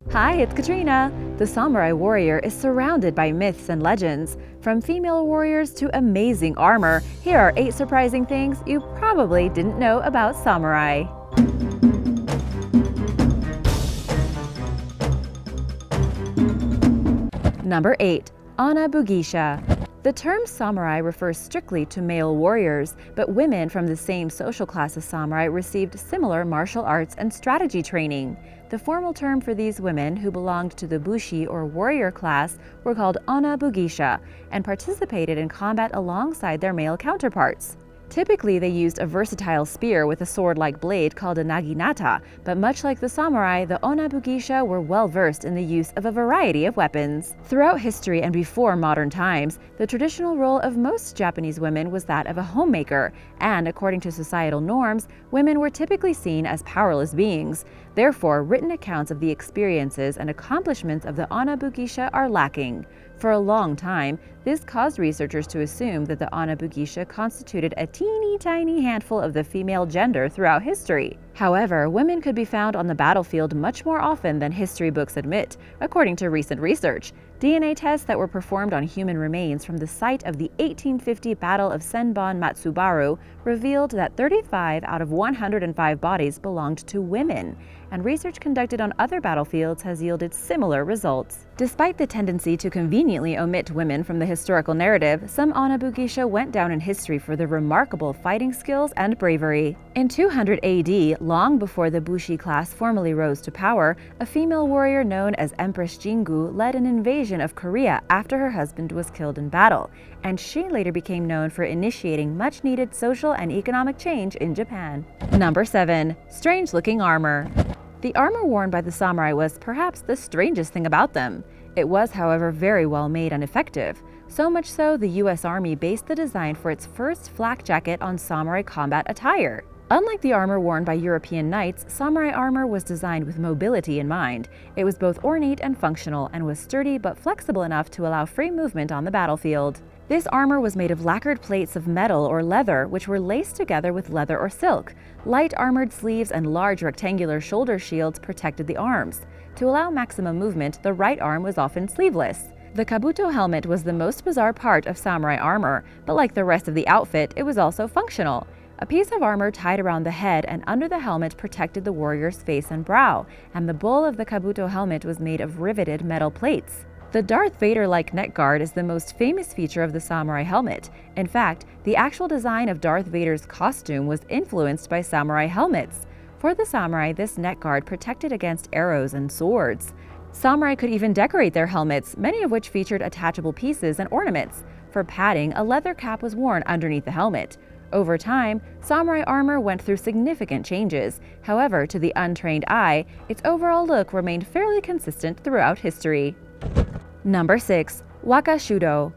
Hi, it's Katrina. The samurai warrior is surrounded by myths and legends. From female warriors to amazing armor, here are 8 surprising things you probably didn't know about samurai. Number 8. Onna-Bugeisha. The term samurai refers strictly to male warriors, but women from the same social class as samurai received similar martial arts and strategy training. The formal term for these women, who belonged to the bushi or warrior class, were called Onna-Bugeisha and participated in combat alongside their male counterparts. Typically, they used a versatile spear with a sword-like blade called a naginata, but much like the samurai, the Onna-Bugeisha were well-versed in the use of a variety of weapons. Throughout history and before modern times, the traditional role of most Japanese women was that of a homemaker, and according to societal norms, women were typically seen as powerless beings. Therefore, written accounts of the experiences and accomplishments of the Onna-Bugeisha are lacking. For a long time, this caused researchers to assume that the Onna-Bugeisha constituted a teeny-tiny handful of the female gender throughout history. However, women could be found on the battlefield much more often than history books admit, according to recent research. DNA tests that were performed on human remains from the site of the 1850 Battle of Senbon-Matsubaru revealed that 35 out of 105 bodies belonged to women, and research conducted on other battlefields has yielded similar results. Despite the tendency to conveniently omit women from the historical narrative, some Onna-Bugeisha went down in history for their remarkable fighting skills and bravery. In 200 AD, long before the bushi class formally rose to power, a female warrior known as Empress Jingu led an invasion of Korea after her husband was killed in battle, and she later became known for initiating much-needed social and economic change in Japan. Number 7. Strange-looking armor. The armor worn by the samurai was perhaps the strangest thing about them. It was, however, very well made and effective. So much so, the US Army based the design for its first flak jacket on samurai combat attire. Unlike the armor worn by European knights, samurai armor was designed with mobility in mind. It was both ornate and functional, and was sturdy but flexible enough to allow free movement on the battlefield. This armor was made of lacquered plates of metal or leather, which were laced together with leather or silk. Light armored sleeves and large rectangular shoulder shields protected the arms. To allow maximum movement, the right arm was often sleeveless. The kabuto helmet was the most bizarre part of samurai armor, but like the rest of the outfit, it was also functional. A piece of armor tied around the head and under the helmet protected the warrior's face and brow, and the bowl of the kabuto helmet was made of riveted metal plates. The Darth Vader-like neck guard is the most famous feature of the samurai helmet. In fact, the actual design of Darth Vader's costume was influenced by samurai helmets. For the samurai, this neck guard protected against arrows and swords. Samurai could even decorate their helmets, many of which featured attachable pieces and ornaments. For padding, a leather cap was worn underneath the helmet. Over time, samurai armor went through significant changes. However, to the untrained eye, its overall look remained fairly consistent throughout history. Number 6. Wakashudo.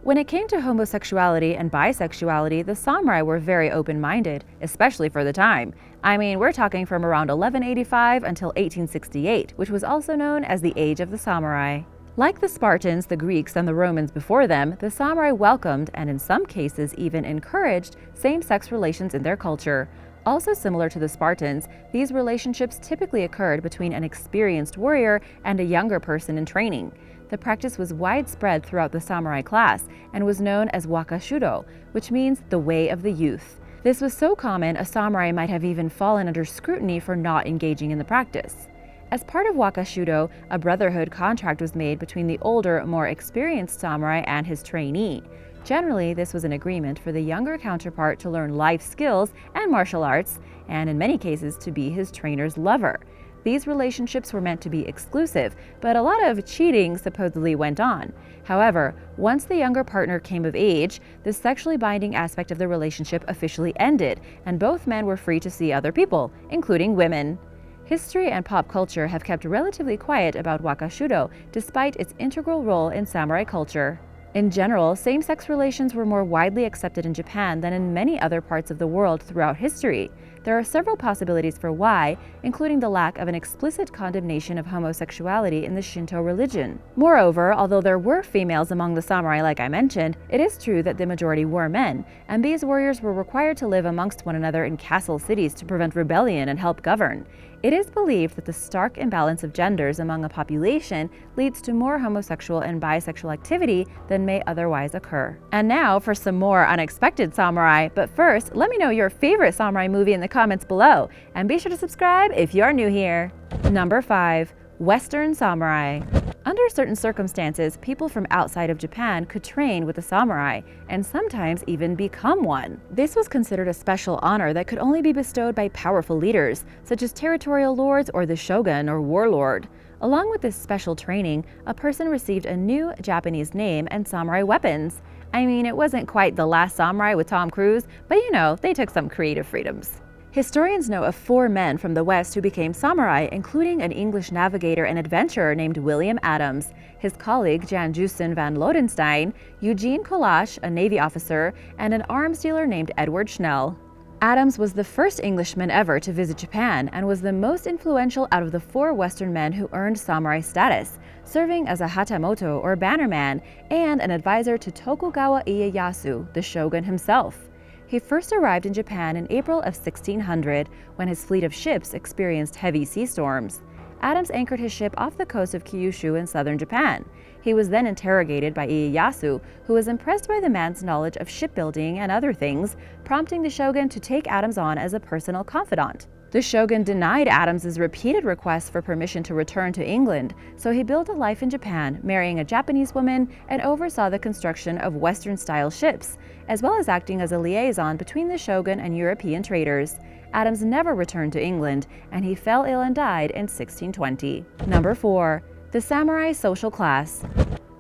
When it came to homosexuality and bisexuality, the samurai were very open-minded, especially for the time. I mean, we're talking from around 1185 until 1868, which was also known as the Age of the Samurai. Like the Spartans, the Greeks, and the Romans before them, the samurai welcomed, and in some cases even encouraged, same-sex relations in their culture. Also similar to the Spartans, these relationships typically occurred between an experienced warrior and a younger person in training. The practice was widespread throughout the samurai class and was known as Wakashudo, which means the way of the youth. This was so common, a samurai might have even fallen under scrutiny for not engaging in the practice. As part of Wakashudo, a brotherhood contract was made between the older, more experienced samurai and his trainee. Generally, this was an agreement for the younger counterpart to learn life skills and martial arts, and in many cases to be his trainer's lover. These relationships were meant to be exclusive, but a lot of cheating supposedly went on. However, once the younger partner came of age, the sexually binding aspect of the relationship officially ended, and both men were free to see other people, including women. History and pop culture have kept relatively quiet about Wakashudo, despite its integral role in samurai culture. In general, same-sex relations were more widely accepted in Japan than in many other parts of the world throughout history. There are several possibilities for why, including the lack of an explicit condemnation of homosexuality in the Shinto religion. Moreover, although there were females among the samurai like I mentioned, it is true that the majority were men, and these warriors were required to live amongst one another in castle cities to prevent rebellion and help govern. It is believed that the stark imbalance of genders among a population leads to more homosexual and bisexual activity than may otherwise occur. And now for some more unexpected samurai, but first, let me know your favorite samurai movie in the comments below, and be sure to subscribe if you're new here. Number 5. Western Samurai. Under certain circumstances, people from outside of Japan could train with a samurai, and sometimes even become one. This was considered a special honor that could only be bestowed by powerful leaders, such as territorial lords or the shogun or warlord. Along with this special training, a person received a new Japanese name and samurai weapons. I mean, it wasn't quite The Last Samurai with Tom Cruise, but you know, they took some creative freedoms. Historians know of 4 men from the West who became samurai, including an English navigator and adventurer named William Adams, his colleague Jan Jussen van Lodenstein, Eugene Kolash, a Navy officer, and an arms dealer named Edward Schnell. Adams was the first Englishman ever to visit Japan and was the most influential out of the 4 Western men who earned samurai status, serving as a hatamoto or bannerman and an advisor to Tokugawa Ieyasu, the shogun himself. He first arrived in Japan in April of 1600 when his fleet of ships experienced heavy sea storms. Adams anchored his ship off the coast of Kyushu in southern Japan. He was then interrogated by Ieyasu, who was impressed by the man's knowledge of shipbuilding and other things, prompting the shogun to take Adams on as a personal confidant. The shogun denied Adams's repeated requests for permission to return to England, so he built a life in Japan, marrying a Japanese woman, and oversaw the construction of Western-style ships, as well as acting as a liaison between the shogun and European traders. Adams never returned to England, and he fell ill and died in 1620. Number 4. The samurai social class.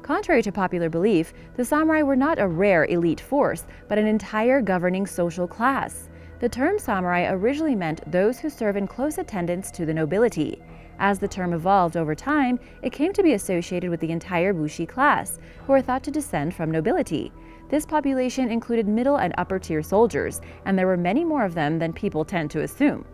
Contrary to popular belief, the samurai were not a rare elite force, but an entire governing social class. The term samurai originally meant those who serve in close attendance to the nobility. As the term evolved over time, it came to be associated with the entire bushi class, who are thought to descend from nobility. This population included middle and upper-tier soldiers, and there were many more of them than people tend to assume.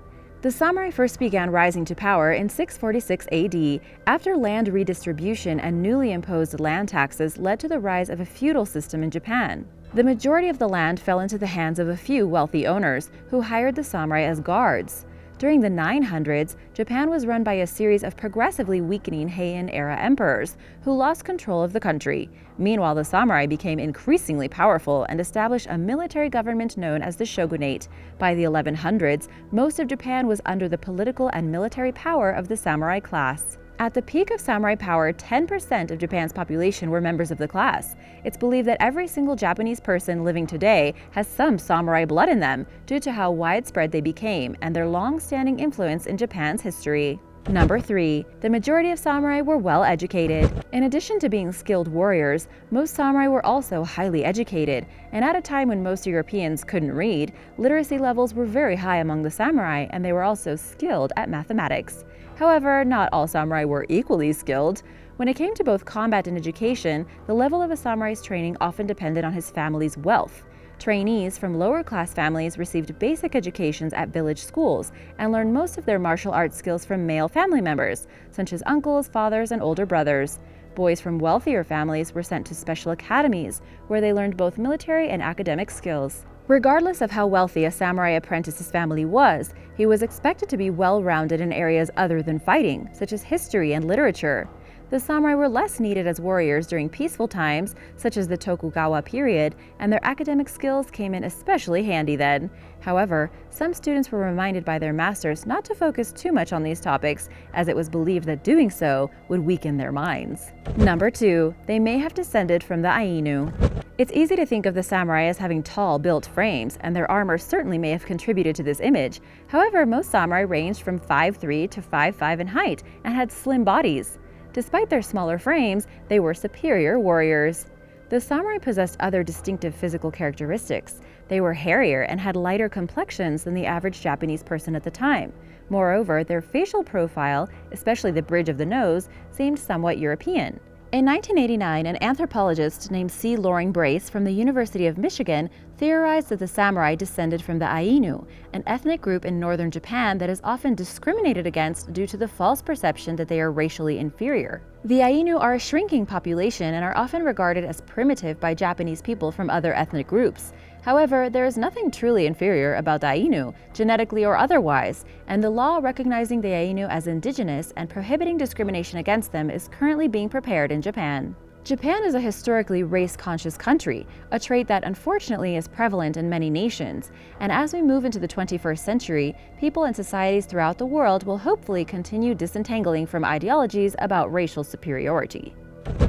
The samurai first began rising to power in 646 AD, after land redistribution and newly imposed land taxes led to the rise of a feudal system in Japan. The majority of the land fell into the hands of a few wealthy owners, who hired the samurai as guards. During the 900s, Japan was run by a series of progressively weakening Heian-era emperors, who lost control of the country. Meanwhile, the samurai became increasingly powerful and established a military government known as the shogunate. By the 1100s, most of Japan was under the political and military power of the samurai class. At the peak of samurai power, 10% of Japan's population were members of the class. It's believed that every single Japanese person living today has some samurai blood in them due to how widespread they became and their long-standing influence in Japan's history. Number 3. The majority of samurai were well educated. In addition to being skilled warriors, most samurai were also highly educated, and at a time when most Europeans couldn't read, literacy levels were very high among the samurai, and they were also skilled at mathematics. However, not all samurai were equally skilled. When it came to both combat and education, the level of a samurai's training often depended on his family's wealth. Trainees from lower-class families received basic educations at village schools and learned most of their martial arts skills from male family members, such as uncles, fathers, and older brothers. Boys from wealthier families were sent to special academies, where they learned both military and academic skills. Regardless of how wealthy a samurai apprentice's family was, he was expected to be well-rounded in areas other than fighting, such as history and literature. The samurai were less needed as warriors during peaceful times, such as the Tokugawa period, and their academic skills came in especially handy then. However, some students were reminded by their masters not to focus too much on these topics, as it was believed that doing so would weaken their minds. Number 2. They may have descended from the Ainu. It's easy to think of the samurai as having tall, built frames, and their armor certainly may have contributed to this image. However, most samurai ranged from 5'3" to 5'5" in height and had slim bodies. Despite their smaller frames, they were superior warriors. The samurai possessed other distinctive physical characteristics. They were hairier and had lighter complexions than the average Japanese person at the time. Moreover, their facial profile, especially the bridge of the nose, seemed somewhat European. In 1989, an anthropologist named C. Loring Brace from the University of Michigan theorized that the samurai descended from the Ainu, an ethnic group in northern Japan that is often discriminated against due to the false perception that they are racially inferior. The Ainu are a shrinking population and are often regarded as primitive by Japanese people from other ethnic groups. However, there is nothing truly inferior about the Ainu, genetically or otherwise, and the law recognizing the Ainu as indigenous and prohibiting discrimination against them is currently being prepared in Japan. Japan is a historically race-conscious country, a trait that unfortunately is prevalent in many nations, and as we move into the 21st century, people and societies throughout the world will hopefully continue disentangling from ideologies about racial superiority.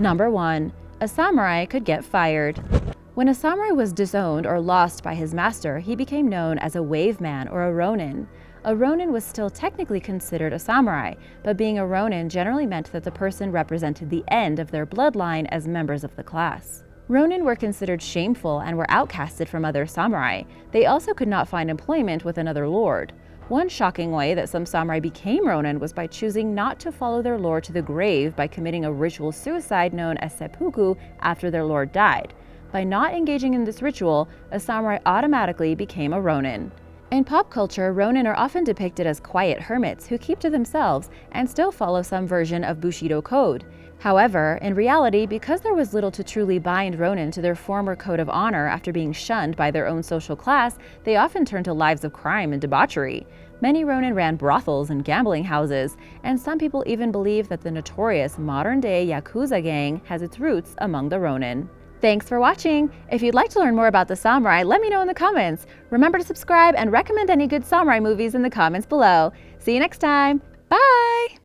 Number 1. A samurai could get fired. When a samurai was disowned or lost by his master, he became known as a wave man or a ronin. A ronin was still technically considered a samurai, but being a ronin generally meant that the person represented the end of their bloodline as members of the class. Ronin were considered shameful and were outcasted from other samurai. They also could not find employment with another lord. One shocking way that some samurai became ronin was by choosing not to follow their lord to the grave by committing a ritual suicide known as seppuku after their lord died. By not engaging in this ritual, a samurai automatically became a ronin. In pop culture, ronin are often depicted as quiet hermits who keep to themselves and still follow some version of Bushido code. However, in reality, because there was little to truly bind ronin to their former code of honor after being shunned by their own social class, they often turned to lives of crime and debauchery. Many ronin ran brothels and gambling houses, and some people even believe that the notorious modern-day Yakuza gang has its roots among the ronin. Thanks for watching! If you'd like to learn more about the samurai, let me know in the comments. Remember to subscribe and recommend any good samurai movies in the comments below. See you next time! Bye!